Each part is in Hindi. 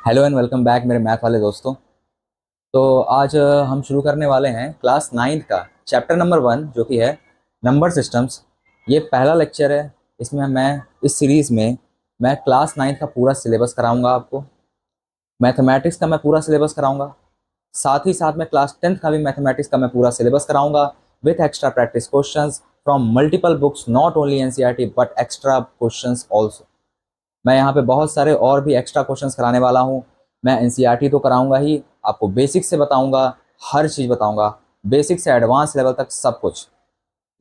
हेलो एंड वेलकम बैक मेरे मैथ वाले दोस्तों। तो आज हम शुरू करने वाले हैं क्लास नाइन्थ का चैप्टर नंबर 1 जो कि है नंबर सिस्टम्स। ये पहला लेक्चर है। इसमें मैं इस सीरीज़ में मैं क्लास नाइन्थ का पूरा सिलेबस कराऊंगा आपको। मैथमेटिक्स का मैं पूरा सिलेबस कराऊंगा। साथ ही साथ में क्लास 10th का भी मैथमेटिक्स का मैं पूरा सिलेबस कराऊंगा with extra practice questions from multiple books, not only NCERT but extra questions also. मैं यहाँ पे बहुत सारे और भी एक्स्ट्रा क्वेश्चंस कराने वाला हूँ। मैं एनसीईआरटी तो कराऊंगा ही, आपको बेसिक से बताऊंगा, हर चीज़ बताऊंगा, बेसिक से एडवांस लेवल तक सब कुछ।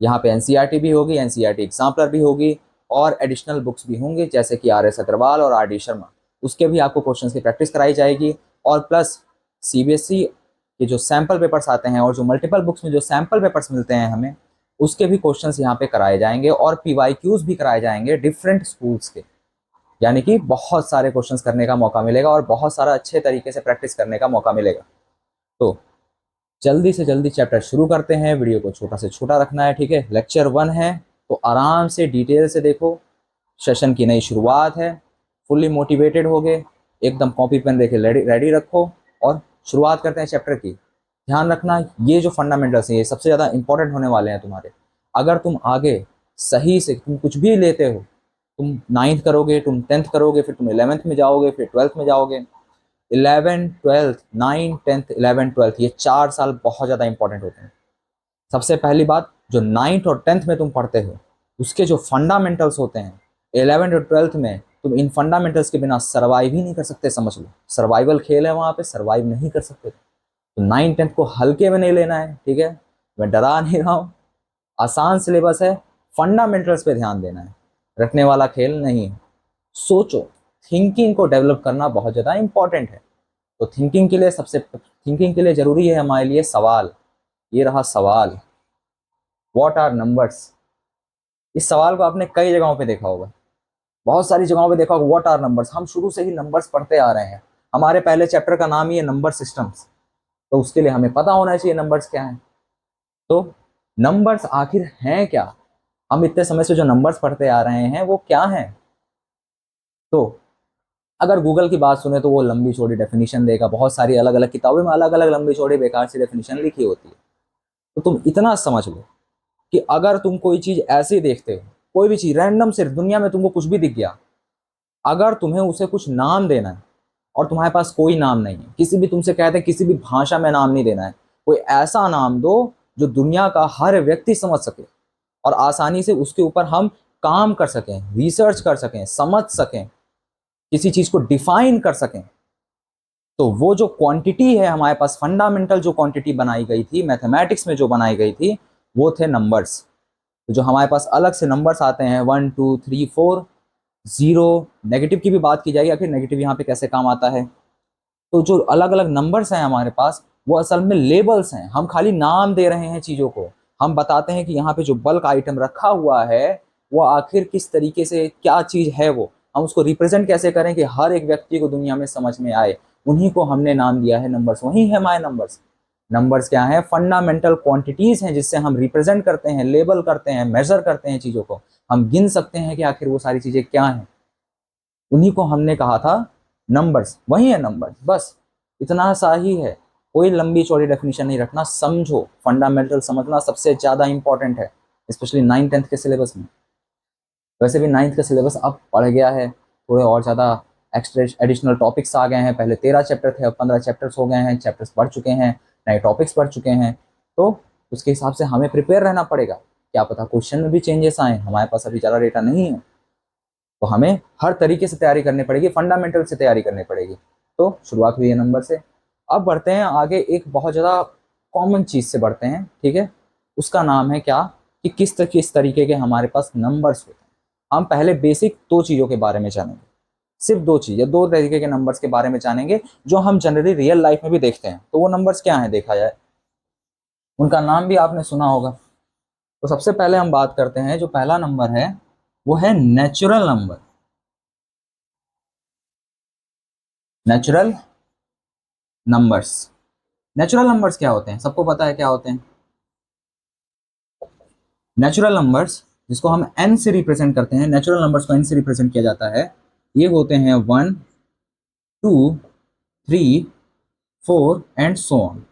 यहाँ पे एनसीईआरटी भी होगी, एनसीईआरटी एग्जाम्पलर भी होगी और एडिशनल बुक्स भी होंगे जैसे कि आर एस अग्रवाल और आर डी शर्मा। उसके भी आपको क्वेश्चंस की प्रैक्टिस कराई जाएगी। और प्लस सीबीएसई के जो सैम्पल पेपर्स आते हैं और जो मल्टीपल बुक्स में जो सैम्पल पेपर्स मिलते हैं हमें, उसके भी क्वेश्चंस यहाँ पे कराए जाएंगे और पीवाईक्यूज भी कराए जाएंगे डिफरेंट स्कूल्स के। यानी कि बहुत सारे क्वेश्चंस करने का मौका मिलेगा और बहुत सारा अच्छे तरीके से प्रैक्टिस करने का मौका मिलेगा। तो जल्दी से जल्दी चैप्टर शुरू करते हैं। वीडियो को छोटा से छोटा रखना है, ठीक है। लेक्चर 1 है तो आराम से डिटेल से देखो। सेशन की नई शुरुआत है, फुल्ली मोटिवेटेड हो गए, एकदम कॉपी पेन लेके रेडी रखो और शुरुआत करते हैं चैप्टर की। ध्यान रखना, ये जो फंडामेंटल्स हैं ये सबसे ज़्यादा इंपॉर्टेंट होने वाले हैं तुम्हारे। अगर तुम आगे सही से तुम कुछ भी लेते हो, तुम नाइन्थ करोगे, तुम 10th करोगे, फिर तुम 11th में जाओगे, फिर 12th में जाओगे। 11 12 9 10th 11 12th ये 4 साल बहुत ज़्यादा इंपॉर्टेंट होते हैं। सबसे पहली बात, जो 9th और 10th में तुम पढ़ते हो उसके जो फंडामेंटल्स होते हैं, 11 और 12th में तुम इन फंडामेंटल्स के बिना सर्वाइव ही नहीं कर सकते। समझ लो, सर्वाइवल खेल है वहाँ पे, सर्वाइव नहीं कर सकते। तो 9 10th को हल्के में नहीं लेना है, ठीक है। मैं डरा नहीं रहा हूँ, आसान सिलेबस है, फंडामेंटल्स पे ध्यान देना है, रटने वाला खेल नहीं है। सोचो, थिंकिंग को डेवलप करना बहुत ज़्यादा इंपॉर्टेंट है। तो थिंकिंग के लिए ज़रूरी है हमारे लिए सवाल। ये रहा सवाल, व्हाट आर नंबर्स। इस सवाल को आपने कई जगहों पे देखा होगा, बहुत सारी जगहों पे देखा होगा, व्हाट आर नंबर्स। हम शुरू से ही नंबर्स पढ़ते आ रहे हैं, हमारे पहले चैप्टर का नाम ही है नंबर सिस्टम्स। तो उसके लिए हमें पता होना चाहिए नंबर्स क्या है। तो नंबर्स आखिर हैं क्या? हम इतने समय से जो नंबर्स पढ़ते आ रहे हैं वो क्या हैं? तो अगर गूगल की बात सुने तो वो लंबी चौड़ी डेफिनेशन देगा, बहुत सारी अलग अलग किताबों में अलग अलग लंबी चौड़ी बेकार सी डेफिनेशन लिखी होती है। तो तुम इतना समझ लो कि अगर तुम कोई चीज ऐसे देखते हो, कोई भी चीज रैंडम सिर्फ दुनिया में तुमको कुछ भी दिख गया, अगर तुम्हें उसे कुछ नाम देना है और तुम्हारे पास कोई नाम नहीं है, किसी भी तुमसे कहते हैं किसी भी भाषा में नाम नहीं देना है, कोई ऐसा नाम दो जो दुनिया का हर व्यक्ति समझ सके और आसानी से उसके ऊपर हम काम कर सकें, रिसर्च कर सकें, समझ सकें, किसी चीज को डिफाइन कर सकें। तो वो जो क्वांटिटी है हमारे पास, फंडामेंटल जो क्वांटिटी बनाई गई थी मैथमेटिक्स में, जो बनाई गई थी, वो थे नंबर्स। तो जो हमारे पास अलग से नंबर्स आते हैं 1 2 3 4, जीरो, नेगेटिव की भी बात की जाएगी, आखिर नेगेटिव यहाँ पे कैसे काम आता है। तो जो अलग अलग नंबर्स हैं हमारे पास, वो असल में लेबल्स हैं। हम खाली नाम दे रहे हैं चीज़ों को, हम बताते हैं कि यहाँ पे जो बल्क आइटम रखा हुआ है वो आखिर किस तरीके से क्या चीज़ है, वो हम उसको रिप्रेजेंट कैसे करें कि हर एक व्यक्ति को दुनिया में समझ में आए। उन्हीं को हमने नाम दिया है नंबर्स, वही है हमारे नंबर्स। नंबर्स क्या है? फंडामेंटल क्वांटिटीज हैं जिससे हम रिप्रेजेंट करते हैं, लेबल करते हैं, मेजर करते हैं चीज़ों को। हम गिन सकते हैं कि आखिर वो सारी चीज़ें क्या हैं। उन्हीं को हमने कहा था नंबर्स, वही है नंबर्स, बस इतना सा ही है। कोई लंबी चौड़ी डेफिनेशन नहीं रखना, समझो, फंडामेंटल समझना सबसे ज़्यादा इंपॉर्टेंट है, स्पेशली 9 10th के सिलेबस में। वैसे भी 9th का सिलेबस अब बढ़ गया है, थोड़े और ज़्यादा एक्स्ट्रा एडिशनल टॉपिक्स आ गए हैं। पहले 13 चैप्टर थे, अब 15 चैप्टर्स हो गए हैं, चैप्टर्स बढ़ चुके हैं, नए टॉपिक्स बढ़ चुके हैं। तो उसके हिसाब से हमें प्रिपेयर रहना पड़ेगा। क्या पता क्वेश्चन में भी चेंजेस आए, हमारे पास अभी ज़्यादा डेटा नहीं है। तो हमें हर तरीके से तैयारी करनी पड़ेगी, फंडामेंटल से तैयारी करनी पड़ेगी। तो शुरुआत हुई है नंबर से। अब बढ़ते हैं आगे, एक बहुत ज़्यादा कॉमन चीज़ से बढ़ते हैं, ठीक है। उसका नाम है क्या, कि किस तरीके के हमारे पास नंबर्स होते हैं। हम पहले बेसिक 2 चीज़ों के बारे में जानेंगे, सिर्फ 2 चीज़, 2 तरीके के नंबर्स के बारे में जानेंगे जो हम जनरली रियल लाइफ में भी देखते हैं। तो वो नंबर्स क्या हैं देखा जाए, उनका नाम भी आपने सुना होगा। तो सबसे पहले हम बात करते हैं, जो पहला नंबर है वो है natural number. Natural numbers, natural numbers क्या होते हैं? सबको पता है क्या होते हैं नेचुरल नंबर्स, जिसको हम n से रिप्रेजेंट करते हैं। नेचुरल नंबर्स को n से रिप्रेजेंट किया जाता है। ये होते हैं 1 2 3, 4 and so on.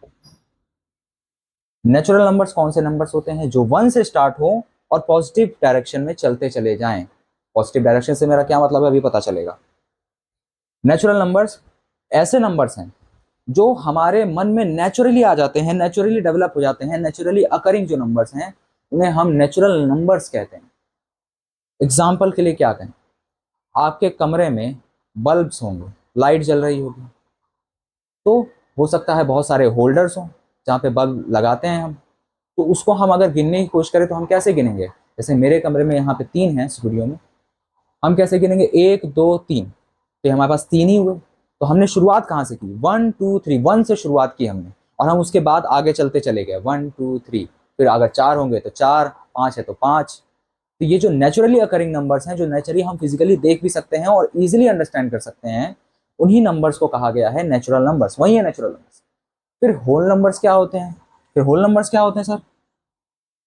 Natural numbers कौन से नंबर्स होते हैं? जो 1 से स्टार्ट हो और पॉजिटिव डायरेक्शन में चलते चले जाएं। पॉजिटिव डायरेक्शन से मेरा क्या मतलब है अभी पता चलेगा। नेचुरल नंबर्स ऐसे नंबर्स हैं जो हमारे मन में नेचुरली आ जाते हैं, नेचुरली डेवलप हो जाते हैं, नेचुरली अकरिंग जो नंबर्स हैं उन्हें हम नेचुरल नंबर्स कहते हैं। एग्जाम्पल के लिए क्या कहें, आपके कमरे में बल्ब्स होंगे, लाइट जल रही होगी, तो हो सकता है बहुत सारे होल्डर्स हों जहाँ पे बल्ब लगाते हैं हम, तो उसको हम अगर गिनने की कोशिश करें तो हम कैसे गिनेंगे? जैसे मेरे कमरे में यहाँ पे 3 हैं स्टूडियो में, हम कैसे गिनेंगे? 1 2 3, तो हमारे पास 3 ही हुए। तो हमने शुरुआत कहाँ से की? 1 2 3, 1 से शुरुआत की हमने, और हम उसके बाद आगे चलते चले गए 1 2 3, फिर अगर 4 होंगे तो 4, 5 है तो 5। तो ये जो नेचुरली अकरिंग नंबर्स हैं, जो नेचुरली हम फिजिकली देख भी सकते हैं और इजीली अंडरस्टैंड कर सकते हैं, उन्हीं नंबर्स को कहा गया है नेचुरल नंबर्स। वही है नेचुरल नंबर्स। फिर होल नंबर्स क्या होते हैं? फिर होल नंबर्स क्या होते हैं सर?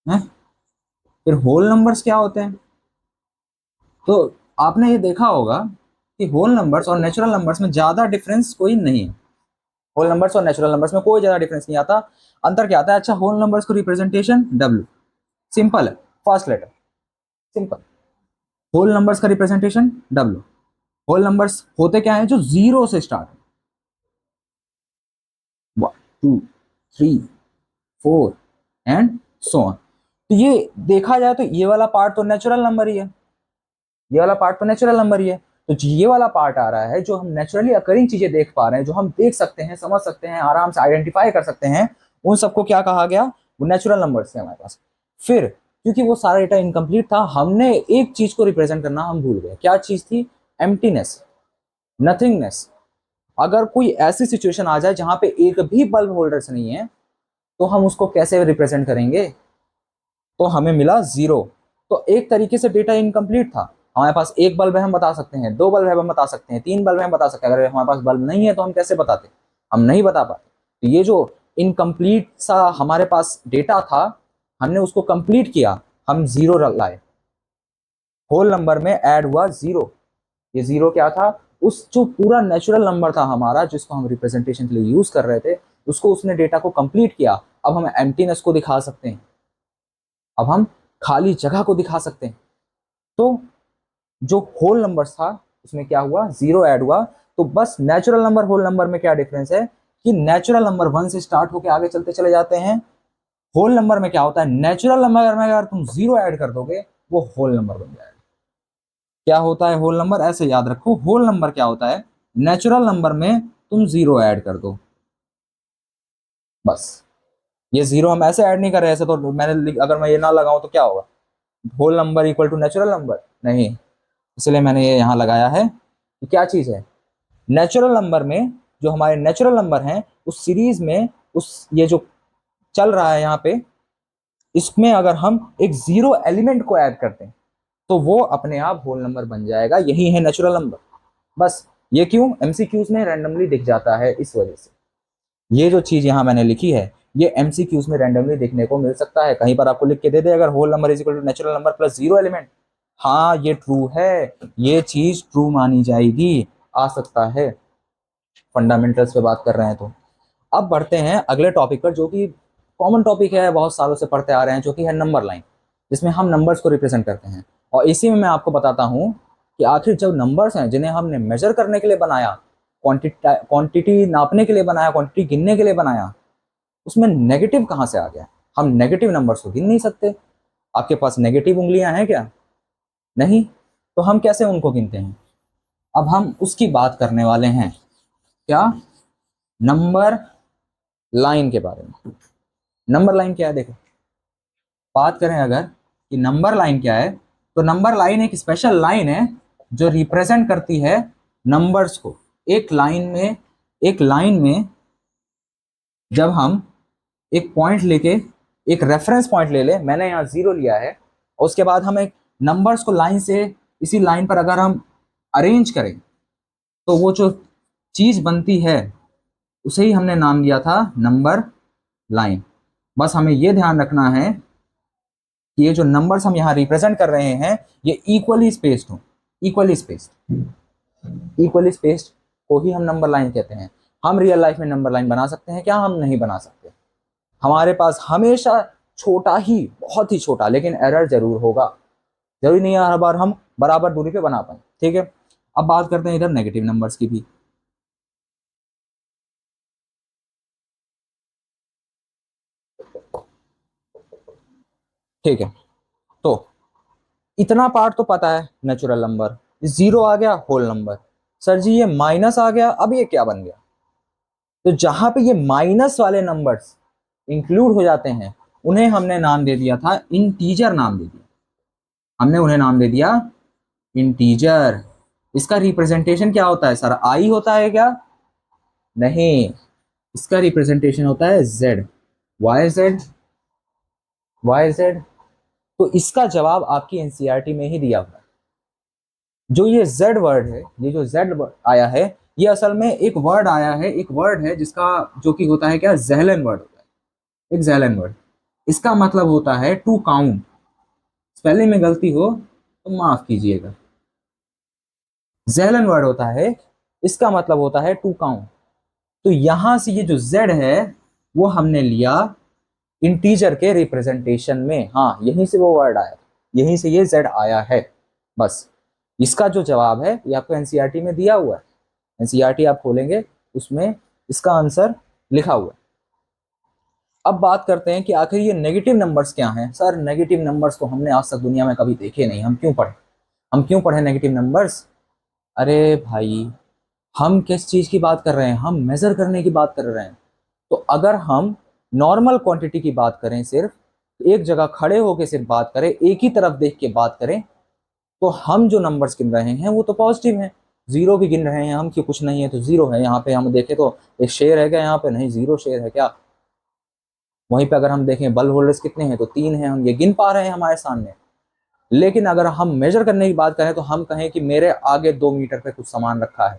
हैं? फिर होल नंबर्स क्या होते हैं? तो आपने ये देखा होगा कि होल नंबर्स और नेचुरल नंबर्स में ज़्यादा डिफरेंस कोई नहीं है। होल नंबर्स और नेचुरल नंबर्स में कोई ज़्यादा डिफरेंस नहीं आता। अंतर क्या आता है? अच्छा, होल नंबर्स को रिप्रेजेंटेशन W, सिंपल है, first letter, simple. Whole numbers का रिप्रेजेंटेशन W। होल नंबर्स होते क्या है? जो 0 से स्टार्ट, 1 2 3 4 एंड सो ऑन। तो ये देखा जाए तो ये वाला पार्ट तो नेचुरल नंबर ही है, ये वाला पार्ट तो नेचुरल नंबर ही है। तो ये वाला पार्ट आ रहा है जो हम नेचुरली अकरिंग चीजें देख पा रहे हैं, जो हम देख सकते हैं, समझ सकते हैं, आराम से आइडेंटिफाई कर सकते हैं, उन सबको क्या कहा गया? वो नेचुरल नंबर्स थे हमारे पास। फिर क्योंकि वो सारा डेटा इनकम्प्लीट था, हमने एक चीज को रिप्रेजेंट करना हम भूल गए। क्या चीज थी? Emptiness, nothingness. अगर कोई ऐसी सिचुएशन आ जाए जहां पे एक भी बल्ब होल्डर्स नहीं है, तो हम उसको कैसे रिप्रेजेंट करेंगे? तो हमें मिला 0। तो एक तरीके से डेटा इनकम्प्लीट था। हमारे पास एक बल्ब है हम बता सकते हैं, 2 बल्ब है हम बता सकते हैं, 3 बल्ब है हम बता सकते हैं। अगर हमारे पास बल्ब नहीं है तो हम कैसे बताते? हम नहीं बता पाते। तो ये जो इनकम्प्लीट सा हमारे पास डेटा था, हमने उसको कंप्लीट किया, हम 0 लाए। होल नंबर में ऐड हुआ 0। ये 0 क्या था? उस जो पूरा नेचुरल नंबर था हमारा, जिसको हम रिप्रेजेंटेशन के लिए यूज कर रहे थे, उसको उसने डेटा को कंप्लीट किया। अब हम एम्प्टीनेस को दिखा सकते हैं, अब हम खाली जगह को दिखा सकते हैं। तो जो होल नंबर था उसमें क्या हुआ? 0 ऐड हुआ। तो बस नेचुरल नंबर होल नंबर में क्या डिफरेंस है कि नेचुरल नंबर 1 से स्टार्ट होकर आगे चलते चले जाते हैं। होल नंबर में क्या होता है? नेचुरल नंबर में अगर तुम 0 ऐड कर दोगे वो होल नंबर बन जाएगा। क्या होता है होल नंबर? ऐसे याद रखो, होल नंबर क्या होता है? नेचुरल नंबर में तुम 0 ऐड कर दो, बस। ये 0 हम ऐसे ऐड नहीं कर रहे, ऐसे तो अगर मैं ये ना लगाऊं तो क्या होगा? Whole number equal to natural number नहीं, इसलिए मैंने ये यहाँ लगाया है कि क्या चीज है? नेचुरल नंबर में जो हमारे नेचुरल नंबर हैं उस सीरीज में, उस ये जो चल रहा है यहाँ पे, इसमें अगर हम एक 0 एलिमेंट को ऐड करते हैं तो वो अपने आप होल नंबर बन जाएगा। यही है नेचुरल नंबर। बस ये क्यों? एमसीक्यूज में रैंडमली दिख जाता है, इस वजह से। ये जो चीज यहाँ मैंने लिखी है ये एमसीक्यूज में रैंडमली देखने को मिल सकता है। कहीं पर आपको लिख के दे दे अगर whole number is equal to natural number plus 0 element, हाँ ये ट्रू है, ये चीज ट्रू मानी जाएगी, आ सकता है। फंडामेंटल्स पे बात कर रहे हैं तो अब बढ़ते हैं अगले टॉपिक पर, जो कि कॉमन टॉपिक है, बहुत सालों से पढ़ते आ रहे हैं, जो कि है नंबर लाइन, जिसमें हम नंबर्स को रिप्रेजेंट करते हैं। और इसी में मैं आपको बताता हूँ कि आखिर जब नंबर्स हैं जिन्हें हमने मेजर करने के लिए बनाया, क्वांटिटी नापने के लिए बनाया, क्वांटिटी गिनने के लिए बनाया, उसमें नेगेटिव कहाँ से आ गया? हम नेगेटिव नंबर्स को गिन नहीं सकते। आपके पास नेगेटिव उंगलियां हैं क्या? नहीं। तो हम कैसे उनको गिनते हैं? अब हम उसकी बात करने वाले हैं। क्या? नंबर लाइन के बारे में। नंबर लाइन क्या है? देखो, बात करें अगर कि नंबर लाइन क्या है, तो नंबर लाइन एक स्पेशल लाइन है जो रिप्रेजेंट करती है नंबर्स को। एक लाइन में जब हम एक पॉइंट लेके, एक रेफरेंस पॉइंट ले ले, मैंने यहाँ 0 लिया है, और उसके बाद हम एक नंबर्स को लाइन से, इसी लाइन पर अगर हम अरेंज करें तो वो जो चीज बनती है उसे ही हमने नाम दिया था नंबर लाइन। बस हमें ये ध्यान रखना है कि ये जो नंबर्स हम यहाँ रिप्रेजेंट कर रहे हैं ये इक्वली स्पेस्ड हो। इक्वली स्पेस्ड को ही हम नंबर लाइन कहते हैं। हम रियल लाइफ में नंबर लाइन बना सकते हैं क्या? हम नहीं बना सकते। हमारे पास हमेशा छोटा ही, बहुत ही छोटा, लेकिन एरर जरूर होगा। जरूरी नहीं है हर बार हम बराबर दूरी पे बना पाए। ठीक है, अब बात करते हैं इधर नेगेटिव नंबर्स की भी। ठीक है, तो इतना पार्ट तो पता है, नेचुरल नंबर, जीरो आ गया होल नंबर। सर जी ये माइनस आ गया, अब ये क्या बन गया? तो जहां पे ये माइनस वाले नंबर्स इंक्लूड हो जाते हैं उन्हें हमने नाम दे दिया था इंटीजर, नाम दे दिया हमने उन्हें, नाम दे दिया इंटीजर। इसका रिप्रेजेंटेशन क्या होता है सर? आई होता है क्या? नहीं, इसका रिप्रेजेंटेशन होता है Z. Y Z, Y Z. तो इसका जवाब आपकी एनसीईआरटी में ही दिया हुआ है। जो ये जेड वर्ड है, ये जो जेड आया है, ये असल में एक वर्ड आया है, एक वर्ड है जिसका, जो कि होता है क्या, ज़ेहलन वर्ड होता है, एक ज़ेहलन वर्ड। इसका मतलब होता है टू काउंट। स्पेलिंग में गलती हो तो माफ कीजिएगा। ज़ेहलन वर्ड होता है, इसका मतलब होता है टू काउंट। तो यहां से ये जो जेड है वो हमने लिया इंटीजर के रिप्रेजेंटेशन में। हाँ, यहीं से वो वर्ड आया, यहीं से ये जेड आया है। बस इसका जो जवाब है ये आपको एनसीईआरटी में दिया हुआ है। एनसीईआरटी आप खोलेंगे, उसमें इसका आंसर लिखा हुआ है। अब बात करते हैं कि आखिर ये नेगेटिव नंबर्स क्या हैं। सर नेगेटिव नंबर्स तो हमने आज तक दुनिया में कभी देखे नहीं, हम क्यों पढ़े नेगेटिव नंबर्स? अरे भाई, हम किस चीज की बात कर रहे हैं? हम मेजर करने की बात कर रहे हैं। तो अगर हम नॉर्मल क्वांटिटी की बात करें, सिर्फ एक जगह खड़े होकर सिर्फ बात करें, एक ही तरफ देख के बात करें, तो हम जो नंबर्स गिन रहे हैं वो तो पॉजिटिव हैं। जीरो भी गिन रहे हैं हम कि कुछ नहीं है तो जीरो है। यहाँ पे हम देखें तो एक शेर है क्या यहाँ पे? नहीं, जीरो शेर है क्या? वहीं पे अगर हम देखें बल्ब होल्डर्स कितने हैं तो तीन हैं, हम ये गिन पा रहे हैं हमारे सामने। लेकिन अगर हम मेजर करने की बात करें तो हम कहें कि मेरे आगे 2 मीटर पे कुछ सामान रखा है,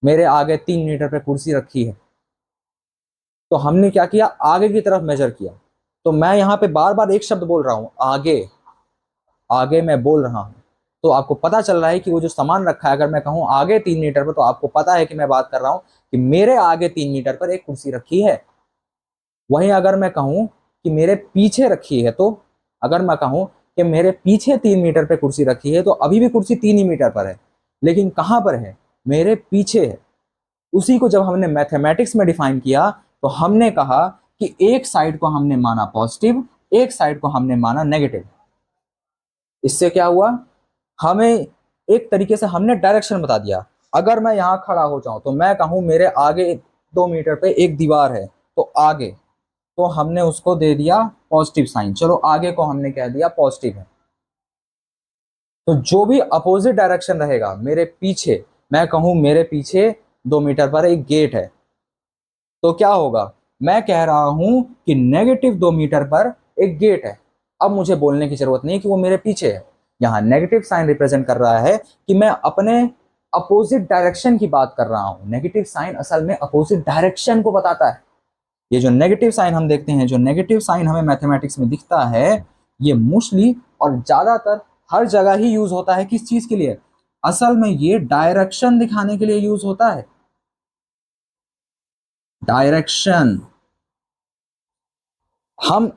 मेरे आगे 3 मीटर पे कुर्सी रखी है, तो हमने क्या किया? आगे की तरफ मेजर किया। तो मैं यहाँ पे बार बार एक शब्द बोल रहा हूँ, आगे, आगे मैं बोल रहा हूँ। तो आपको पता चल रहा है कि वो जो सामान रखा है, अगर मैं कहूँ आगे 3 मीटर पर, तो आपको पता है कि मैं बात कर रहा हूँ कि मेरे आगे 3 मीटर पर एक कुर्सी रखी है। वहीं अगर मैं कहूँ कि मेरे पीछे रखी है, तो अगर मैं कहूँ कि मेरे पीछे 3 मीटर पे कुर्सी रखी है, तो अभी भी कुर्सी 3 ही मीटर पर है, लेकिन कहाँ पर है? मेरे पीछे है। उसी को जब हमने मैथमेटिक्स में डिफाइन किया तो हमने कहा कि एक साइड को हमने माना पॉजिटिव, एक साइड को हमने माना नेगेटिव। इससे क्या हुआ? हमें एक तरीके से हमने डायरेक्शन बता दिया। अगर मैं यहां खड़ा हो जाऊं तो मैं कहूं मेरे आगे 2 मीटर पे एक दीवार है, तो आगे, तो हमने उसको दे दिया पॉजिटिव साइन। चलो आगे को हमने कह दिया पॉजिटिव है। तो जो भी अपोजिट डायरेक्शन रहेगा, मेरे पीछे, मैं कहूं मेरे पीछे 2 मीटर पर एक गेट है, तो क्या होगा? मैं कह रहा हूं कि नेगेटिव 2 मीटर पर एक गेट है। अब मुझे बोलने की जरूरत नहीं कि वो मेरे पीछे है। यहाँ नेगेटिव साइन रिप्रेजेंट कर रहा है कि मैं अपने अपोजिट डायरेक्शन की बात कर रहा हूं। नेगेटिव साइन असल में अपोजिट डायरेक्शन को बताता है। ये जो नेगेटिव साइन हम देखते हैं, जो नेगेटिव साइन हमें मैथमेटिक्स में दिखता है, ये मोस्टली और ज्यादातर हर जगह ही यूज होता है। किस चीज के लिए? असल में ये डायरेक्शन दिखाने के लिए यूज होता है। डायरेक्शन। हम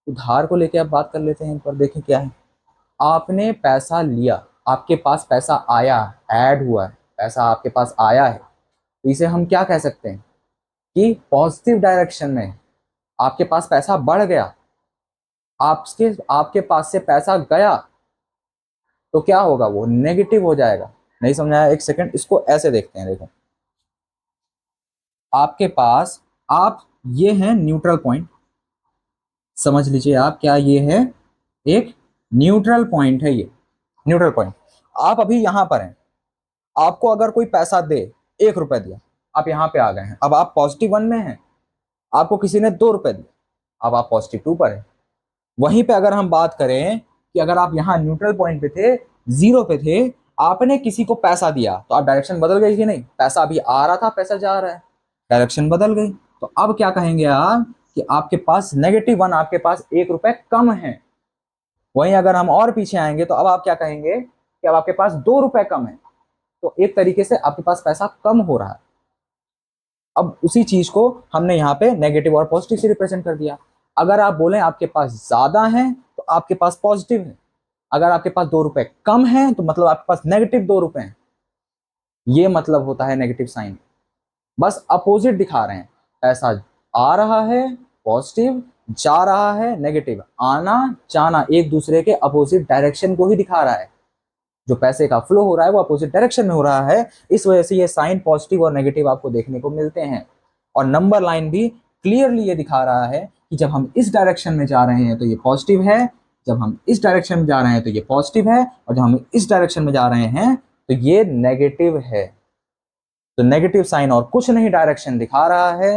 उधार को लेके अब बात कर लेते हैं, पर देखें क्या है। आपने पैसा लिया, आपके पास पैसा आया, ऐड हुआ है, पैसा आपके पास आया है, तो इसे हम क्या कह सकते हैं कि पॉजिटिव डायरेक्शन में आपके पास पैसा बढ़ गया। आपके आपके पास से पैसा गया तो क्या होगा? वो नेगेटिव हो जाएगा। नहीं समझाया? एक सेकंड, इसको ऐसे देखते हैं। देखो, आपके पास, आप, ये है न्यूट्रल पॉइंट, समझ लीजिए आप क्या ये है, एक न्यूट्रल पॉइंट है ये, न्यूट्रल पॉइंट। आप अभी यहां पर हैं, आपको अगर कोई पैसा दे, 1 रुपए दिया, आप यहां पे आ गए हैं, अब आप पॉजिटिव 1 में हैं। आपको किसी ने 2 रुपए दिए, अब आप पॉजिटिव 2 पर हैं। वहीं पे अगर हम बात करें कि अगर आप यहाँ न्यूट्रल पॉइंट पे थे, जीरो पे थे, आपने किसी को पैसा दिया, तो आप डायरेक्शन बदल गई कि नहीं? पैसा अभी आ रहा था, पैसा जा रहा है, डायरेक्शन बदल गई। तो अब क्या कहेंगे आप कि आपके पास -1, आपके पास 1 रुपए कम है। वहीं अगर हम और पीछे आएंगे तो अब आप क्या कहेंगे कि अब आपके पास 2 रुपए कम है। तो एक तरीके से आपके पास पैसा कम हो रहा है। अब उसी चीज को हमने यहाँ पे नेगेटिव और पॉजिटिव से रिप्रेजेंट कर दिया। अगर आप बोलें आपके पास ज्यादा है तो आपके पास पॉजिटिव है, अगर आपके पास 2 रुपए कम है तो मतलब आपके पास नेगेटिव 2 रुपए हैं। ये मतलब होता है नेगेटिव साइन। बस अपोजिट दिखा रहे हैं, ऐसा आ रहा है पॉजिटिव, जा रहा है नेगेटिव, आना जाना एक दूसरे के अपोजिट डायरेक्शन को ही दिखा रहा है। जो पैसे का फ्लो हो रहा है वो अपोजिट डायरेक्शन में हो रहा है, इस वजह से ये साइन पॉजिटिव और नेगेटिव आपको देखने को मिलते हैं। और नंबर लाइन भी क्लियरली ये दिखा रहा है कि जब हम इस डायरेक्शन में जा रहे हैं तो ये पॉजिटिव है, जब हम इस डायरेक्शन में जा रहे हैं तो ये पॉजिटिव है, और जब हम इस डायरेक्शन में जा रहे हैं तो ये नेगेटिव है। तो नेगेटिव साइन और कुछ नहीं डायरेक्शन दिखा रहा है।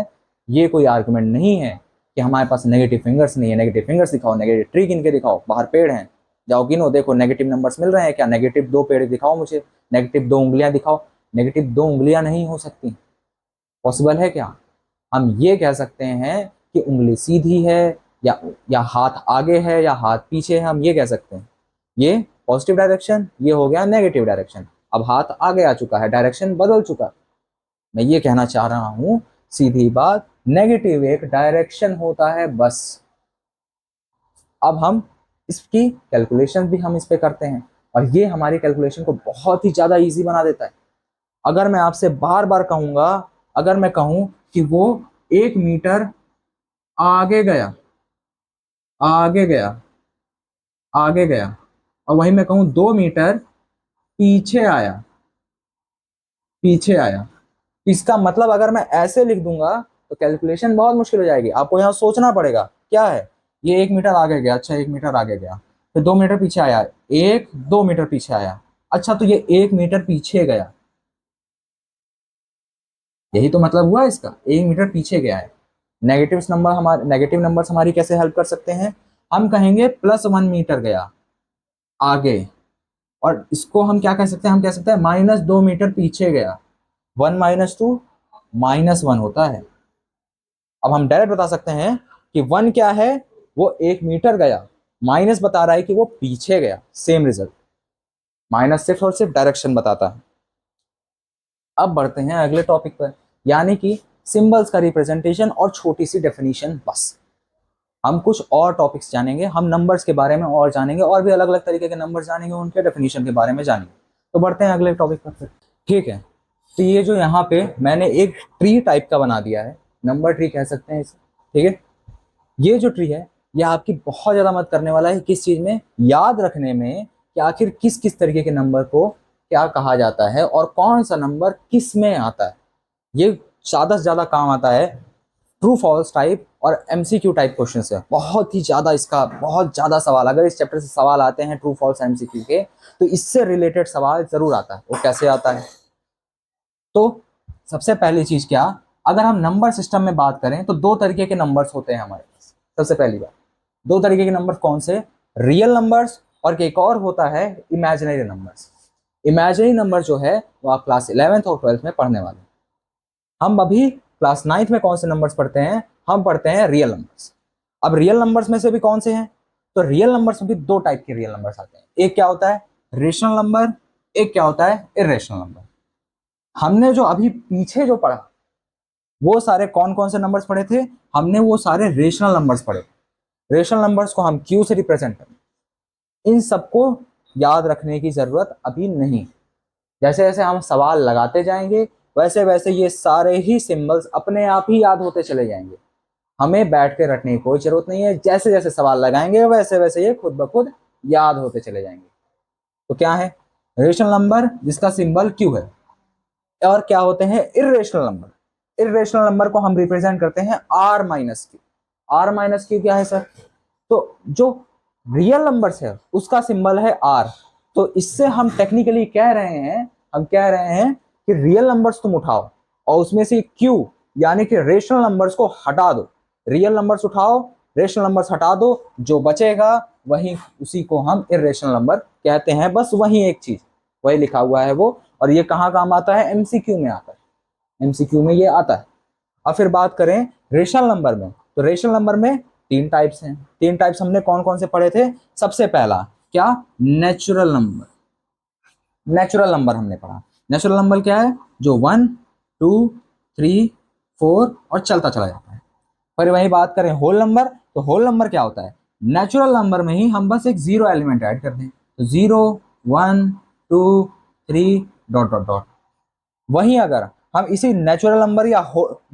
ये कोई आर्गुमेंट नहीं है कि हमारे पास नेगेटिव फिंगर्स नहीं है, नेगेटिव फिंगर्स दिखाओ, नेगेटिव ट्री गिन के दिखाओ, बाहर पेड़ हैं, जाओ गिनो, देखो नेगेटिव नंबर्स मिल रहे हैं क्या, नेगेटिव 2 पेड़ दिखाओ मुझे, नेगेटिव 2 उंगलियां दिखाओ। नेगेटिव 2 उंगलियां नहीं हो सकती, पॉसिबल है क्या? हम ये कह सकते हैं कि उंगली सीधी है, या हाथ आगे है या हाथ पीछे है, हम ये कह सकते हैं। ये पॉजिटिव डायरेक्शन, ये हो गया नेगेटिव डायरेक्शन। अब हाथ आगे आ चुका है, डायरेक्शन बदल चुका। मैं ये कहना चाह रहा हूं, सीधी बात, नेगेटिव एक डायरेक्शन होता है बस। अब हम इसकी कैलकुलेशन भी हम इस पे करते हैं, और ये हमारी कैलकुलेशन को बहुत ही ज्यादा इजी बना देता है। अगर मैं आपसे बार बार कहूंगा, अगर मैं कहूं कि वो 1 मीटर आगे गया, आगे गया, आगे गया, और वहीं मैं कहूं 2 मीटर पीछे आया, पीछे आया, इसका मतलब अगर मैं ऐसे लिख दूंगा तो कैलकुलेशन बहुत मुश्किल हो जाएगी। आपको यहाँ सोचना पड़ेगा क्या है, ये 1 मीटर आगे गया, अच्छा 1 मीटर आगे गया, फिर 2 मीटर पीछे आया, 2 मीटर पीछे आया, अच्छा तो ये 1 मीटर पीछे गया, यही तो मतलब हुआ इसका, 1 मीटर पीछे गया है। नेगेटिव नंबर्स हमारी कैसे हेल्प कर सकते हैं? हम कहेंगे +1 मीटर गया आगे, और इसको हम क्या कह सकते हैं, हम कह सकते हैं -2 मीटर पीछे गया। 1 - 2 -1 होता है। अब हम डायरेक्ट बता सकते हैं कि 1 क्या है, वो 1 मीटर गया, माइनस बता रहा है कि वो पीछे गया, सेम रिजल्ट। माइनस सिर्फ और सिर्फ डायरेक्शन बताता है। अब बढ़ते हैं अगले टॉपिक पर, यानी कि सिंबल्स का रिप्रेजेंटेशन और छोटी सी डेफिनेशन। बस हम कुछ और टॉपिक्स जानेंगे, हम नंबर्स के बारे में और जानेंगे, और भी अलग अलग तरीके के नंबर्स जानेंगे, उनके डेफिनेशन के बारे में जानेंगे। तो बढ़ते हैं अगले टॉपिक पर। ठीक है, तो ये जो यहाँ पे मैंने एक ट्री टाइप का बना दिया है, नंबर ट्री कह सकते हैं इसे। ठीक है, ये जो ट्री है ये आपकी बहुत ज़्यादा मदद करने वाला है किस चीज़ में, याद रखने में, कि आखिर किस किस तरीके के नंबर को क्या कहा जाता है और कौन सा नंबर किस में आता है। ये ज़्यादा से ज़्यादा काम आता है ट्रू फॉल्स टाइप और एमसीक्यू टाइप क्वेश्चन से। बहुत ही ज़्यादा इसका बहुत ज़्यादा सवाल, अगर इस चैप्टर से सवाल आते हैं ट्रू फॉल्स एमसीक्यू के, तो इससे रिलेटेड सवाल ज़रूर आता है। वो कैसे आता है? तो सबसे पहली चीज़ क्या, अगर हम नंबर सिस्टम में बात करें तो 2 तरीके के नंबर्स होते हैं हमारे पास। सबसे पहली बात, 2 तरीके के नंबर्स कौन से, रियल नंबर्स, और एक और होता है इमेजिनरी नंबर्स। इमेजिनरी नंबर जो है वो आप क्लास 11th और 12th में पढ़ने वाले हैं। हम अभी क्लास 9th में कौन से नंबर्स पढ़ते हैं, हम पढ़ते हैं रियल नंबर्स। अब रियल नंबर्स में से भी कौन से हैं, तो रियल नंबर्स में भी 2 टाइप के रियल नंबर्स आते हैं। एक क्या होता है, रेशनल नंबर, एक क्या होता है, इरेशनल नंबर। हमने जो अभी पीछे जो पढ़ा वो सारे कौन कौन से नंबर्स पढ़े थे, हमने वो सारे रेशनल नंबर्स पढ़े। रेशनल नंबर्स को हम क्यू से रिप्रेजेंट करें। इन सबको याद रखने की जरूरत अभी नहीं, जैसे जैसे हम सवाल लगाते जाएंगे वैसे वैसे ये सारे ही सिंबल्स अपने आप ही याद होते चले जाएंगे। हमें बैठ के रटने की कोई जरूरत नहीं है, जैसे जैसे सवाल लगाएंगे वैसे वैसे ये खुद ब खुद याद होते चले जाएंगे। तो क्या है, रेशनल नंबर जिसका सिंबल क्यू है, और क्या होते हैं इर्रेशनल नंबर। इर्रेशनल नंबर को हम रिप्रेजेंट करते हैं R-Q। R-Q क्या है सर, तो जो रियल नंबर्स है उसका सिंबल है R। तो इससे हम टेक्निकली कह रहे हैं, हम कह रहे हैं कि रियल नंबर्स तुम उठाओ और उसमें से Q यानी कि रेशनल नंबर्स को हटा दो। रियल नंबर्स उठाओ, रेशनल नंबर्स हटा दो, जो बचेगा वही, उसी को हम इर्रेशनल नंबर कहते हैं। बस वही एक चीज, वही लिखा हुआ है वो। और ये कहाँ काम आता है, एमसीक्यू में आता है, एमसीक्यू में ये आता है। अब फिर बात करें रेशनल नंबर में, तो रेशनल नंबर में 3 टाइप्स हैं। 3 टाइप्स हमने कौन कौन से पढ़े थे, सबसे पहला क्या, नेचुरल नंबर। नेचुरल नंबर हमने पढ़ा। नेचुरल नंबर क्या है, जो 1, 2, 3, 4 और चलता चला जाता है। पर वही बात करें होल नंबर, तो होल नंबर क्या होता है, नेचुरल नंबर में ही हम बस एक जीरो एलिमेंट ऐड कर दें, तो 0 1 2 3 डॉट डॉट डॉट। वहीं अगर हम इसी नेचुरल नंबर या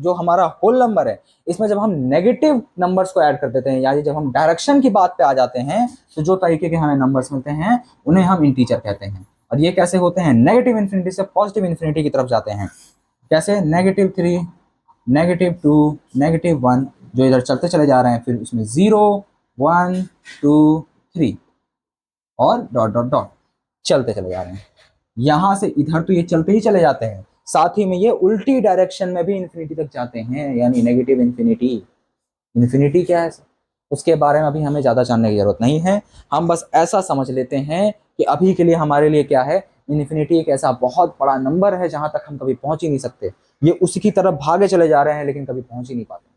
जो हमारा होल नंबर है, इसमें जब हम नेगेटिव नंबर्स को ऐड कर देते हैं, यानी जब हम डायरेक्शन की बात पे आ जाते हैं, तो जो तरीके के हमें नंबर्स मिलते हैं उन्हें हम इंटीजर कहते हैं। और ये कैसे होते हैं, नेगेटिव इन्फिनिटी से पॉजिटिव इन्फिनिटी की तरफ जाते हैं। कैसे, -3 -2 -1, जो इधर चलते चले जा रहे हैं, फिर उसमें 0 1 2 3 और डॉट डॉट डॉट चलते चले जा रहे हैं। यहां से इधर तो ये चलते ही चले जाते हैं, साथ ही में ये उल्टी डायरेक्शन में भी इन्फिनिटी तक जाते हैं, यानी नेगेटिव इन्फिनिटी। इन्फिनिटी क्या है उसके बारे में अभी हमें ज़्यादा जानने की जरूरत नहीं है, हम बस ऐसा समझ लेते हैं कि अभी के लिए हमारे लिए क्या है, इन्फिनिटी एक ऐसा बहुत बड़ा नंबर है जहां तक हम कभी पहुंच ही नहीं सकते। ये उसी की तरफ भागे चले जा रहे हैं लेकिन कभी पहुंच ही नहीं पाते।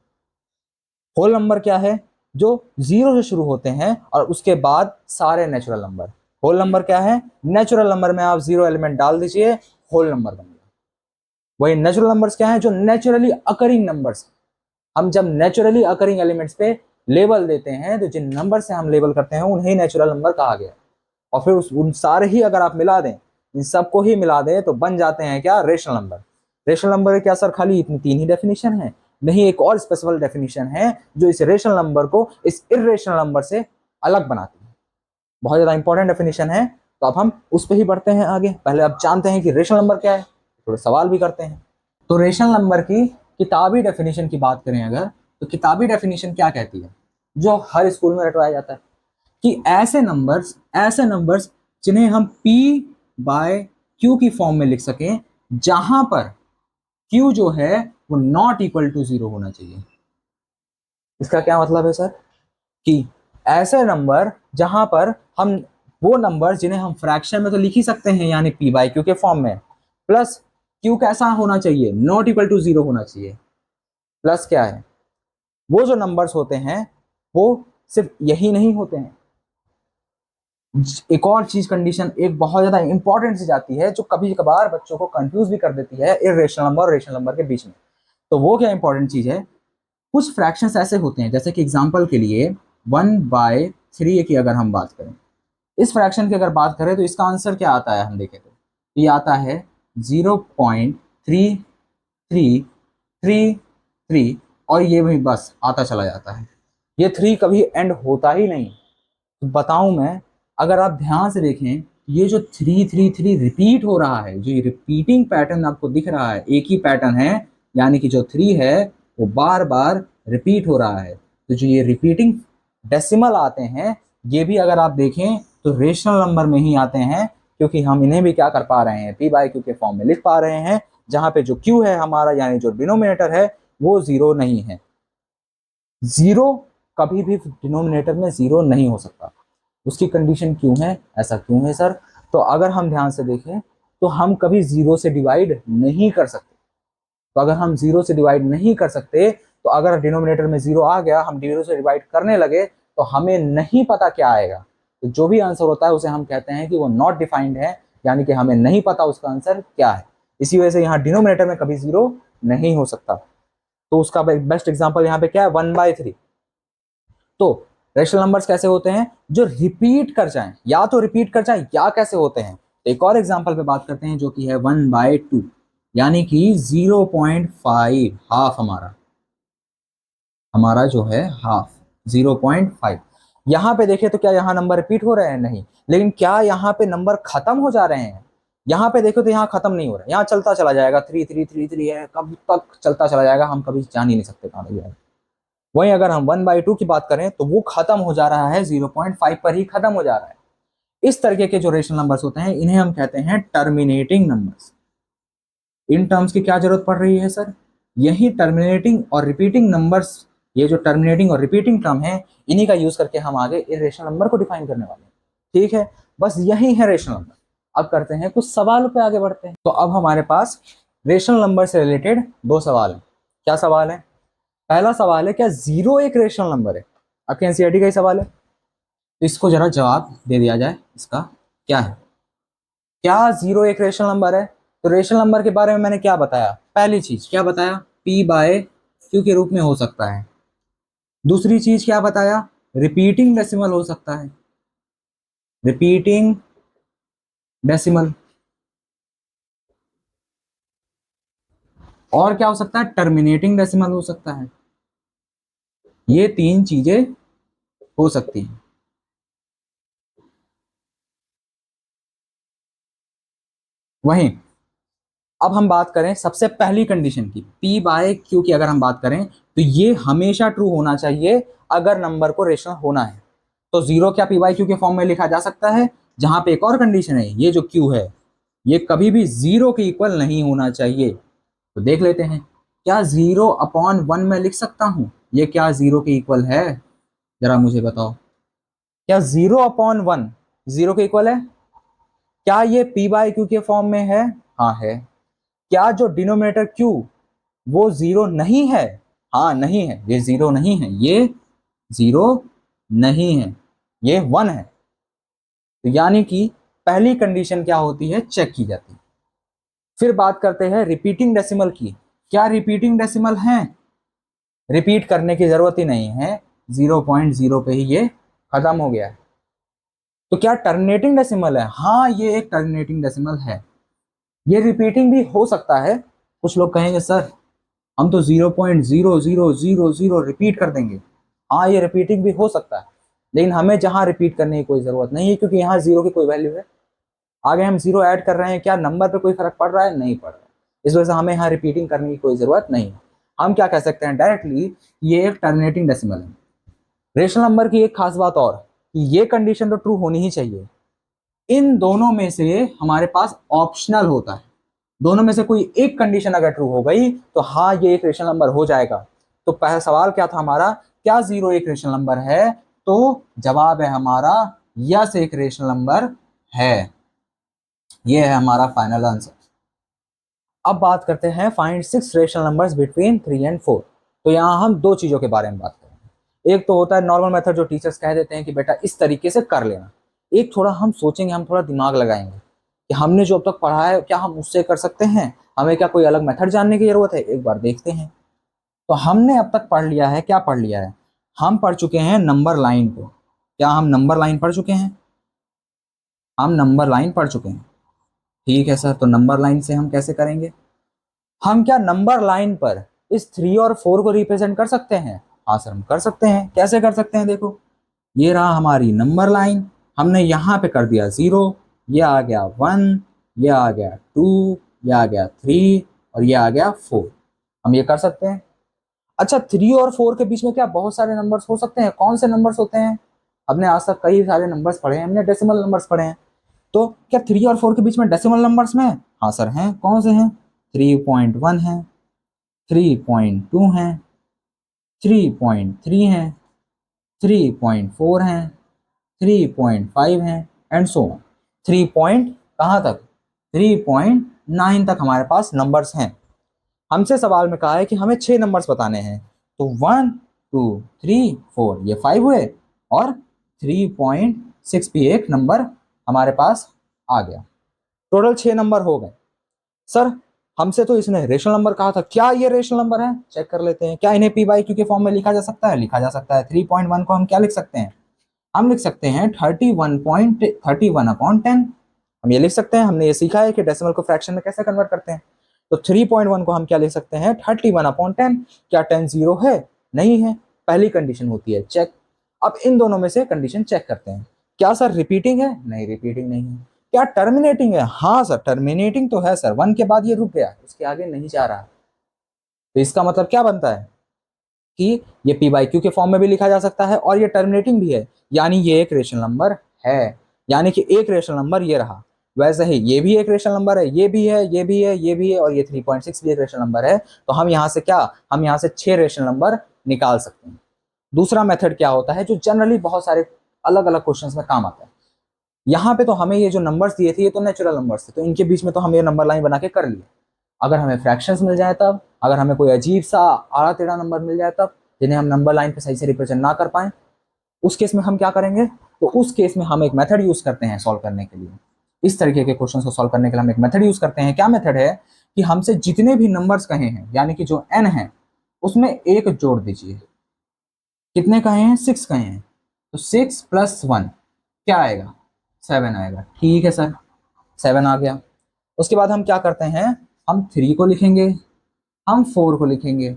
होल नंबर क्या है, जो 0 से शुरू होते हैं और उसके बाद सारे नेचुरल नंबर। होल नंबर क्या है, नेचुरल नंबर में आप 0 एलिमेंट डाल दीजिए, होल नंबर बन गया। वही नेचुरल नंबर्स क्या है, जो नेचुरली अकरिंग नंबर्स। हम जब नेचुरली अकरिंग एलिमेंट्स पे लेबल देते हैं, तो जिन नंबर से हम लेबल करते हैं उन्हें नेचुरल नंबर कहा गया। और फिर उन सारे ही अगर आप मिला दें, इन सबको ही मिला दें, तो बन जाते हैं क्या, रेशनल नंबर। रेशनल नंबर क्या सर खाली इतनी 3 ही डेफिनेशन है? नहीं, एक और स्पेसिफिक डेफिनेशन है जो इस रेशनल नंबर को इस इर्रेशनल नंबर से अलग बनाती है। बहुत ज्यादा इंपॉर्टेंट डेफिनेशन है, तो अब हम उस पर ही बढ़ते हैं आगे। पहले अब जानते हैं कि रेशनल नंबर क्या है, थोड़े सवाल भी करते हैं। तो रेशनल नंबर की किताबी डेफिनेशन की बात करें अगर, तो किताबी डेफिनेशन क्या कहती है, जो हर स्कूल में रटवाया जाता है, कि ऐसे नंबर्स जिन्हें हम P बाय Q की फॉर्म में लिख सकें, जहां पर Q जो है वो नॉट इक्वल टू 0 होना चाहिए। इसका क्या मतलब है सर, कि ऐसे नंबर जहां पर हम वो नंबर जिन्हें हम फ्रैक्शन में तो लिख ही सकते हैं, यानी P बाय Q के फॉर्म में, प्लस Q कैसा होना चाहिए, नॉट इक्वल टू 0 होना चाहिए। प्लस क्या है, वो जो नंबर्स होते हैं वो सिर्फ यही नहीं होते हैं, एक और चीज कंडीशन एक बहुत ज्यादा इंपॉर्टेंट सी जाती है, जो कभी कभार बच्चों को कंफ्यूज भी कर देती है इर्रेशनल नंबर और रेशनल नंबर के बीच में। तो वो क्या इंपॉर्टेंट चीज है, कुछ फ्रैक्शंस ऐसे होते हैं, जैसे कि एग्जांपल के लिए 1/3 की अगर हम बात करें, इस फ्रैक्शन की अगर बात करें, तो इसका आंसर क्या आता है, हम देखें तो ये आता है 0.3333, और ये भी बस आता चला जाता है, ये 3 कभी एंड होता ही नहीं। तो बताऊं मैं, अगर आप ध्यान से देखें, ये जो 333 रिपीट हो रहा है, जो ये रिपीटिंग पैटर्न आपको दिख रहा है, एक ही पैटर्न है, यानी कि जो 3 है वो बार बार रिपीट हो रहा है। तो जो ये रिपीटिंग डेसिमल आते हैं, ये भी अगर आप देखें तो रेशनल नंबर में ही आते हैं, क्योंकि हम इन्हें भी क्या कर पा रहे हैं, P बाय Q के फॉर्म में लिख पा रहे हैं, जहां पे जो Q है हमारा, यानी जो डिनोमिनेटर है, वो 0 नहीं है। 0 कभी भी डिनोमिनेटर में 0 नहीं हो सकता। उसकी कंडीशन क्यों है, ऐसा क्यों है सर, तो अगर हम ध्यान से देखें, तो हम कभी 0 से डिवाइड नहीं कर सकते। तो अगर हम 0 से डिवाइड नहीं कर सकते, तो अगर डिनोमिनेटर में 0 आ गया, हम 0 से डिवाइड करने लगे, तो हमें नहीं पता क्या आएगा। तो जो भी आंसर होता है उसे हम कहते हैं कि वो नॉट डिफाइंड है, यानी कि हमें नहीं पता उसका आंसर क्या है। इसी वजह से यहाँ डिनोमिनेटर में कभी 0 नहीं हो सकता। तो उसका बेस्ट एग्जाम्पल यहाँ पे क्या है, 1/3। तो रेशनल नंबर्स कैसे होते हैं, जो रिपीट कर जाएं, या तो रिपीट कर जाएं, या कैसे होते हैं। एक और एग्जांपल पे बात करते हैं, जो कि है 1/2, यानी कि 0.5, हाफ हमारा जो है हाफ 0.5। यहां पे देखें तो क्या यहाँ नंबर रिपीट हो रहे हैं, नहीं, लेकिन क्या यहाँ पे नंबर खत्म हो जा रहे हैं, यहाँ पे देखो तो यहाँ खत्म नहीं हो रहा है, यहाँ चलता चला जाएगा, 3 है, कब तक चलता चला जाएगा हम कभी जान ही नहीं सकते कहाँ लग जाएगा। वहीं अगर हम 1/2 की बात करें, तो वो खत्म हो जा रहा है 0.5 पर ही खत्म हो जा रहा है। इस तरीके के जो रेशनल नंबर्स होते हैं, इन्हें हम कहते हैं टर्मिनेटिंग नंबर्स। इन टर्म्स की क्या जरूरत पड़ रही है सर, यही टर्मिनेटिंग और रिपीटिंग नंबर्स, ये जो टर्मिनेटिंग और रिपीटिंग टर्म है, इन्हीं का यूज करके हम आगे इर्रेशनल नंबर को डिफाइन करने वाले हैं। ठीक है, बस यही है रेशनल नंबर। अब करते हैं कुछ सवालों पे आगे बढ़ते हैं। तो अब हमारे पास रेशनल नंबर से रिलेटेड 2 सवाल हैं। क्या सवाल है, पहला सवाल है, क्या 0 एक रेशनल नंबर है। आपके एनसीईआरटी का ही सवाल है, तो इसको जरा जवाब दे दिया जाए, इसका क्या है, क्या 0 एक रेशनल नंबर है। तो रेशनल नंबर के बारे में मैंने क्या बताया, पहली चीज क्या बताया, p बाय q के रूप में हो सकता है। दूसरी चीज क्या बताया, रिपीटिंग डेसिमल हो सकता है, रिपीटिंग डेसिमल। और क्या हो सकता है, टर्मिनेटिंग डेसिमल हो सकता है। ये तीन चीजें हो सकती हैं। वहीं अब हम बात करें सबसे पहली कंडीशन की, p बाय q की अगर हम बात करें तो ये हमेशा ट्रू होना चाहिए अगर नंबर को रेशनल होना है। तो जीरो क्या p बाय q के फॉर्म में लिखा जा सकता है, जहां पे एक और कंडीशन है, ये जो q है ये कभी भी जीरो के इक्वल नहीं होना चाहिए। तो देख लेते हैं, क्या 0/1 में लिख सकता हूं, ये क्या जीरो के इक्वल है, जरा मुझे बताओ। क्या 0/1 जीरो के इक्वल है? क्या ये p बाय q के फॉर्म में है? हाँ है। क्या जो डिनोमिनेटर q वो जीरो नहीं है? हाँ नहीं है, ये जीरो नहीं है, ये जीरो नहीं है, ये 1 है। तो यानी कि पहली कंडीशन क्या होती है, चेक की जाती है। फिर बात करते हैं रिपीटिंग डेसिमल की। क्या रिपीटिंग डेसिमल है? रिपीट करने की जरूरत ही नहीं है, 0.0 पे ही ये खत्म हो गया है। तो क्या टर्मिनेटिंग डेसिमल है? हाँ ये एक टर्मिनेटिंग डेसिमल है। ये रिपीटिंग भी हो सकता है। कुछ लोग कहेंगे सर हम तो 0.0000 रिपीट कर देंगे। हाँ ये रिपीटिंग भी हो सकता है, लेकिन हमें जहां रिपीट करने की कोई जरूरत नहीं है, क्योंकि यहाँ जीरो की कोई वैल्यू है। आगे हम जीरो ऐड कर रहे हैं, क्या नंबर पे कोई फर्क पड़ रहा है? नहीं पड़ रहा है। इस वजह से हमें यहाँ रिपीटिंग करने की कोई जरूरत नहीं है। हम क्या कह सकते हैं डायरेक्टली, ये एक टर्मिनेटिंग डेसिमल है। रेशनल नंबर की एक खास बात और, कि ये कंडीशन तो ट्रू होनी ही चाहिए। इन दोनों में से हमारे पास ऑप्शनल होता है। दोनों में से कोई एक कंडीशन अगर ट्रू हो गई तो हाँ ये एक रेशनल नंबर हो जाएगा। तो पहला सवाल क्या था हमारा, क्या जीरो एक रेशनल नंबर है? तो जवाब है हमारा यस एक रेशनल नंबर है। ये है हमारा फाइनल आंसर। अब बात करते हैं find 6 rational numbers between 3 and 4। तो यहाँ हम दो चीजों के बारे में बात करेंगे। एक तो होता है नॉर्मल मेथड, जो टीचर्स कह देते हैं कि बेटा इस तरीके से कर लेना। एक थोड़ा हम सोचेंगे, हम थोड़ा दिमाग लगाएंगे कि हमने जो अब तक पढ़ा है क्या हम उससे कर सकते हैं, हमें क्या कोई अलग मेथड जानने की जरूरत है, एक बार देखते हैं। तो हमने अब तक पढ़ लिया है, क्या पढ़ लिया है, हम पढ़ चुके हैं नंबर लाइन को। क्या हम नंबर लाइन पढ़ चुके हैं? हम नंबर लाइन पढ़ चुके हैं। ठीक है सर, तो नंबर लाइन से हम कैसे करेंगे? हम क्या नंबर लाइन पर इस 3 और 4 को रिप्रेजेंट कर सकते हैं? हाँ सर हम कर सकते हैं। कैसे कर सकते हैं? देखो ये रहा हमारी नंबर लाइन, हमने यहाँ पे कर दिया 0, ये आ गया 1, ये आ गया 2, ये आ गया 3 और ये आ गया 4। हम ये कर सकते हैं। अच्छा 3 और 4 के बीच में क्या बहुत सारे नंबर्स हो सकते हैं? कौन से नंबर्स होते हैं? हमने आज तक कई सारे नंबर्स पढ़े हैं, हमने डेसिमल नंबर्स पढ़े हैं। तो क्या 3 और 4 के बीच में डेसिमल नंबर्स में? हाँ सर हैं। कौन से हैं? 3.1 है, 3.2 है, 3.3 है, 3.4 है, 3.5 है एंड सो ऑन। 3 पॉइंट कहाँ तक? 3.9 तक हमारे पास नंबर्स हैं। हमसे सवाल में कहा है कि हमें 6 नंबर्स बताने हैं। तो 1 2 3 4 ये 5 हुए और 3.6 भी एक नंबर हमारे पास आ गया। टोटल 6 नंबर हो गए। सर हमसे तो इसने रेशनल नंबर कहा था, क्या ये रेशनल नंबर है? चेक कर लेते हैं। क्या इन्हें पी बाई क्यू के फॉर्म में लिखा जा सकता है? लिखा जा सकता है। 3.1 को हम क्या लिख सकते हैं? हम लिख सकते हैं 31.31/10। हम ये लिख सकते हैं, हमने ये सीखा है कि डेसिमल को फ्रैक्शन में कैसे कन्वर्ट करते हैं। तो 3.1 को हम क्या लिख सकते हैं? 31/10। क्या 10 जीरो है? नहीं है। पहली कंडीशन होती है चेक। अब इन दोनों में से कंडीशन चेक करते हैं। क्या सर रिपीटिंग है? नहीं रिपीटिंग नहीं है। क्या टर्मिनेटिंग है? हाँ सर टर्मिनेटिंग तो है सर, 1 के बाद ये रुक गया, उसके आगे नहीं जा रहा। तो इसका मतलब क्या बनता है कि ये पी बाई क्यू के फॉर्म में भी लिखा जा सकता है और ये टर्मिनेटिंग भी है, यानी ये एक रेशनल नंबर है। यानी कि एक रेशनल नंबर ये रहा। वैसे ही ये भी एक रेशनल नंबर है, ये भी है, ये भी है, ये भी है और ये 3.6 भी एक रेशनल नंबर है। तो हम यहाँ से क्या, हम यहाँ से 6 रेशनल नंबर निकाल सकते हैं। दूसरा मेथड क्या होता है जो जनरली बहुत सारे अलग अलग क्वेश्चंस में काम आता है। यहाँ पे तो हमें ये जो नंबर्स दिए थे ये तो नेचुरल नंबर्स थे, तो इनके बीच में तो हम ये नंबर लाइन बना के कर लिए। अगर हमें फ्रैक्शंस मिल जाए तब, अगर हमें कोई अजीब सा आड़ा टेढ़ा नंबर मिल जाए तब, जिन्हें हम नंबर लाइन पे सही से रिप्रेजेंट ना कर पाए, उस केस में हम क्या करेंगे? तो उस केस में हम एक मेथड यूज करते हैं सॉल्व करने के लिए। इस तरीके के क्वेश्चन को सॉल्व करने के लिए हम एक मेथड यूज करते हैं। क्या मेथड है कि हमसे जितने भी नंबर्स कहे हैं, यानी कि जो n है उसमें एक जोड़ दीजिए। कितने कहे हैं? 6 कहे हैं, तो 6 प्लस 1 क्या आएगा? 7 आएगा। ठीक है सर, 7 आ गया। उसके बाद हम क्या करते हैं, हम 3 को लिखेंगे, हम 4 को लिखेंगे।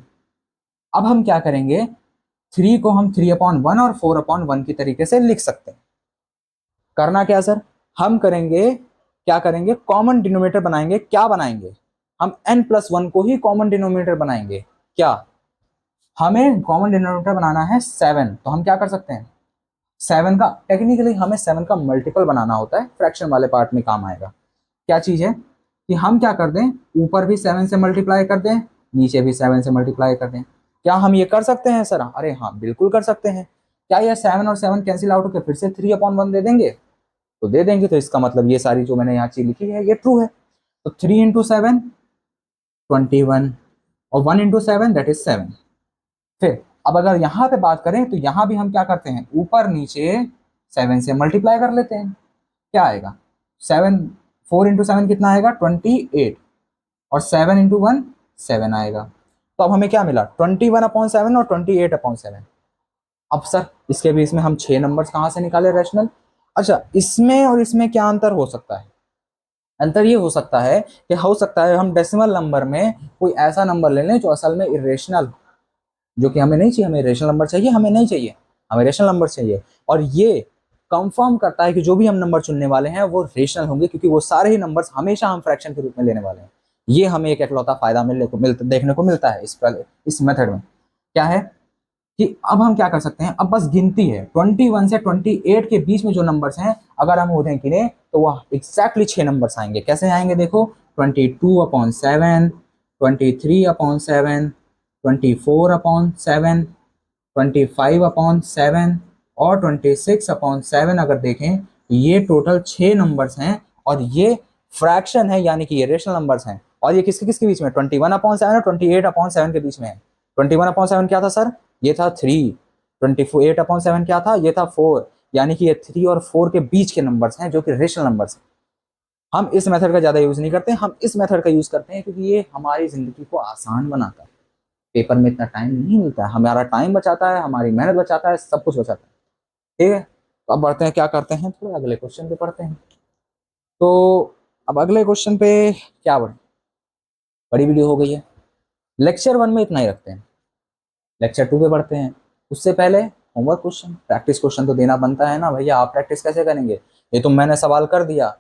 अब हम क्या करेंगे, 3 को हम 3/1 और 4/1 की तरीके से लिख सकते हैं। करना क्या सर, हम करेंगे, क्या करेंगे, कॉमन डिनोमिनेटर बनाएंगे। क्या बनाएंगे? हम n+1 को ही कॉमन डिनोमिनेटर बनाएंगे। क्या? हमें कॉमन डिनोमिनेटर बनाना है 7, तो हम क्या कर सकते हैं, 7 का, टेक्निकली हमें 7 का मल्टीपल बनाना होता है, फ्रैक्शन वाले पार्ट में काम आएगा। क्या चीज है कि हम क्या कर दें, ऊपर भी 7 से मल्टीप्लाई कर दें, नीचे भी 7 से मल्टीप्लाई कर दें। क्या हम ये कर सकते हैं सर? अरे हाँ, बिल्कुल कर सकते हैं। क्या ये 7 और 7 कैंसिल आउट होकर फिर से 3/1 दे देंगे? तो दे देंगे। तो इसका मतलब ये सारी जो मैंने यहाँ चीज लिखी है ये ट्रू है। तो 3 × 7 21 और 1 × 7 दैट इज 7। फिर अब अगर यहाँ पे बात करें तो यहाँ भी हम क्या करते हैं, ऊपर नीचे 7 से मल्टीप्लाई कर लेते हैं। क्या आएगा? 7, 4 × 7 कितना आएगा? 28, और 7 × 1 7 आएगा। तो अब हमें क्या मिला? 21/7 और 28/7। अब सर इसके बीच में हम 6 नंबर्स कहाँ से निकाले रैशनल? अच्छा, इसमें और इसमें क्या अंतर हो सकता है? अंतर ये हो सकता है कि हो सकता है हम डेसिमल नंबर में कोई ऐसा नंबर ले लें जो असल में इरेशनल, जो कि हमें नहीं चाहिए। हमें रेशनल नंबर चाहिए, हमें नहीं चाहिए, हमें रेशनल नंबर चाहिए। और ये कंफर्म करता है कि जो भी हम नंबर चुनने वाले हैं वो रेशनल होंगे, क्योंकि वो सारे ही नंबर्स हमेशा हम फ्रैक्शन के रूप में लेने वाले हैं। ये हमें एक इकलौता फायदा देखने को मिलता है इस मेथड में। क्या है कि अब हम क्या कर सकते हैं, अब बस गिनती है। 21 से 28 के बीच में जो नंबर्स हैं, अगर हम उन्हें गिने तो वह एग्जैक्टली 6 नंबर्स आएंगे। कैसे आएंगे देखो, 22/7, 23/7, 24/7, 25/7 और 26/7। अगर देखें, ये टोटल 6 नंबर्स हैं और ये फ्रैक्शन है, यानी कि ये रेशनल नंबर्स हैं। और ये किसके किसके बीच में? 21/7 और 28/7 के बीच में है। 21/7 क्या था सर? ये था 3। 28/7 क्या था? ये था 4। यानी कि ये 3 और 4 के बीच के नंबर्स हैं, जो कि रेशनल नंबर्स हैं। हम इस मेथड का ज्यादा यूज नहीं करते, हम इस मेथड का यूज करते हैं क्योंकि ये हमारी जिंदगी को आसान बनाता है। पेपर में इतना टाइम नहीं मिलता है, हमारा टाइम बचाता है, हमारी मेहनत बचाता है, सब कुछ बचाता है। ठीक है, तो अब बढ़ते हैं, क्या करते हैं, थोड़ा अगले क्वेश्चन पे पढ़ते हैं। तो अब अगले क्वेश्चन पे क्या बढ़े, बड़ी वीडियो हो गई है। लेक्चर 1 में इतना ही रखते हैं, लेक्चर 2 पे बढ़ते हैं। उससे पहले होमवर्क क्वेश्चन, प्रैक्टिस क्वेश्चन तो देना बनता है ना भैया। आप प्रैक्टिस कैसे करेंगे? ये तो मैंने सवाल कर दिया,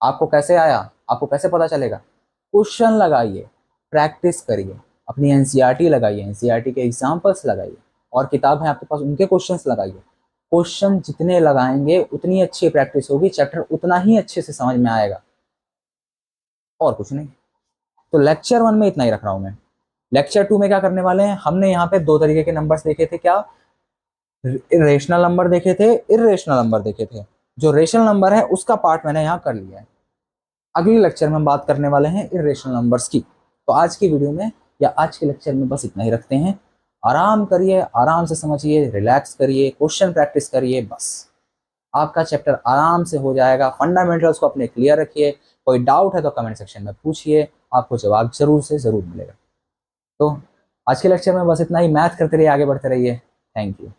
आपको कैसे आया, आपको कैसे पता चलेगा? क्वेश्चन लगाइए, प्रैक्टिस करिए, अपनी एनसीईआरटी लगाइए, एनसीईआरटी के एग्जाम्पल्स लगाइए, और किताब है आपके पास उनके क्वेश्चंस लगाइए। क्वेश्चन जितने लगाएंगे उतनी अच्छी प्रैक्टिस होगी, चैप्टर उतना ही अच्छे से समझ में आएगा, और कुछ नहीं। तो लेक्चर 1 में इतना ही रख रहा हूं मैं। लेक्चर 2 में क्या करने वाले हैं, हमने यहाँ पे 2 तरीके के नंबर्स देखे थे। क्या? रेशनल नंबर देखे थे, इरेशनल नंबर देखे थे। जो रेशनल नंबर है उसका पार्ट मैंने यहाँ कर लिया है। अगले लेक्चर में हम बात करने वाले हैं इरेशनल नंबर्स की। तो आज की वीडियो में या आज के लेक्चर में बस इतना ही रखते हैं। आराम करिए, आराम से समझिए, रिलैक्स करिए, क्वेश्चन प्रैक्टिस करिए, बस आपका चैप्टर आराम से हो जाएगा। फंडामेंटल्स को अपने क्लियर रखिए। कोई डाउट है तो कमेंट सेक्शन में पूछिए, आपको जवाब जरूर से जरूर मिलेगा। तो आज के लेक्चर में बस इतना ही। मैथ करते रहिए, आगे बढ़ते रहिए। Thank you.